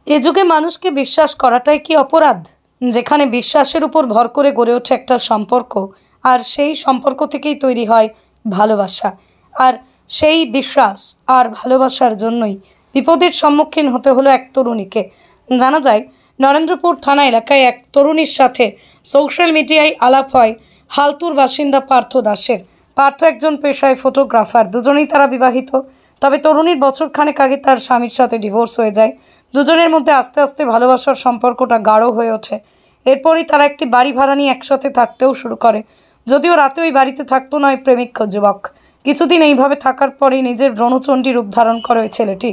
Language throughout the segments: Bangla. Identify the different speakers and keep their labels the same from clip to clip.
Speaker 1: এ যুগে মানুষকে বিশ্বাস করাটাই কি অপরাধ? যেখানে বিশ্বাসের উপর ভর করে গড়ে ওঠে একটা সম্পর্ক, আর সেই সম্পর্ক থেকেই তৈরি হয় ভালোবাসা। আর সেই বিশ্বাস আর ভালোবাসার জন্যই বিপদের সম্মুখীন হতে হলো এক তরুণীকে। জানা যায়, নরেন্দ্রপুর থানা এলাকায় এক তরুণীর সাথে সোশ্যাল মিডিয়ায় আলাপ হয় হালতুর বাসিন্দা পার্থ দাসের। পার্থ একজন পেশায় ফটোগ্রাফার, দুজনেই তারা বিবাহিত। তবে তরুণীর বছরখানেক আগে তার স্বামীর সাথে ডিভোর্স হয়ে যায়। দুজনের মধ্যে আস্তে আস্তে ভালোবাসার সম্পর্কটা গাঢ় হয়ে ওঠে। এরপরই তারা একটি বাড়ি ভাড়া নিয়ে একসাথে থাকতেও শুরু করে। যদিও রাতে ওই বাড়িতে থাকতো না ওই প্রেমিক যুবক। কিছুদিন এইভাবে থাকার পরেই নিজের ব্রণচণ্ডী রূপ ধারণ করে ওই ছেলেটি।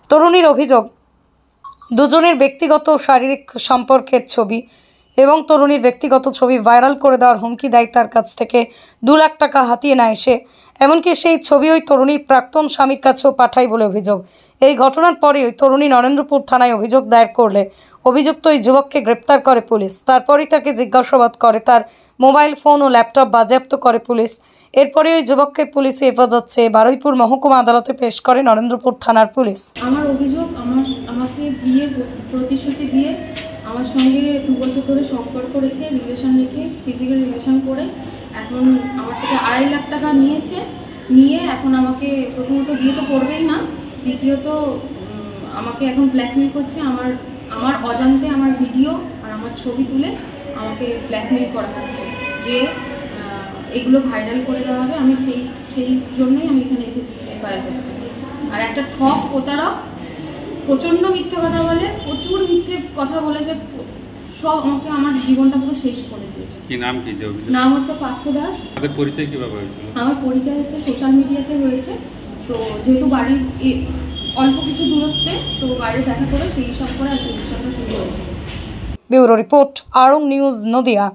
Speaker 1: তরুণীর অভিযোগ, দুজনের ব্যক্তিগত শারীরিক সম্পর্কের ছবি এবং তরুণীর ব্যক্তিগত ছবি ভাইরাল করে দেওয়ার হুমকি দেয় তার কাছ থেকে 2 লাখ টাকা হাতিয়ে নেয় সে। এমনকি সেই ছবি ওই তরুণীর প্রাক্তন স্বামীর কাছেও পাঠায় বলে অভিযোগ। এই ঘটনার পরে ওই তরুণী নরেন্দ্রপুর থানায় অভিযোগ দায়ের করলে অভিযুক্ত ওই যুবককে গ্রেপ্তার করে পুলিশ। তারপরই তাকে জিজ্ঞাসাবাদ করে, তার মোবাইল ফোন ও ল্যাপটপ বাজেয়াপ্ত করে পুলিশ। এরপরে ওই যুবককে পুলিশে হেফাজত চেয়ে বারুইপুর মহকুমা আদালতে পেশ করে নরেন্দ্রপুর থানার পুলিশ।
Speaker 2: আমার অভিযোগ, আমাকে বিয়ের প্রতিশ্রুতি দিয়ে আমার সঙ্গে 2 বছর ধরে সম্পর্ক রেখে ফিজিক্যাল রিলেশন করে এখন আমার থেকে 2.5 লাখ টাকা নিয়ে এখন আমাকে প্রথমত বিয়ে তো করবেই না, দ্বিতীয়ত আমাকে এখন ব্ল্যাকমেল করছে। আমার অজান্তে আমার ভিডিও আর আমার ছবি তুলে আমাকে ব্ল্যাকমেল করা হচ্ছে যে এগুলো ভাইরাল করে দেওয়া হবে। আমি সেই জন্যই আমি এখানে এসেছি এফআইআর করতে। আর একটা ঠক প্রতারক, প্রচণ্ড মিথ্যে কথা বলে, প্রচুর মিথ্যে কথা বলে, যে সব আমাকে আমার জীবনটা পুরো শেষ করে দিয়েছে।
Speaker 3: কি নাম, কি
Speaker 2: নাম হচ্ছে পার্থ দাস।
Speaker 3: আপনাদের পরিচয় কিভাবে হয়েছিল?
Speaker 2: আমার পরিচয় হচ্ছে সোশ্যাল মিডিয়াতে হয়েছে। তো যেহেতু বাড়ির অল্প কিছু দূরত্বে, তো বাইরে দেখা করে সেই সব করে আর রিলেশনটা শুরু হয়েছে।
Speaker 1: ব্যুরো রিপোর্ট, আরং নিউজ, নদিয়া।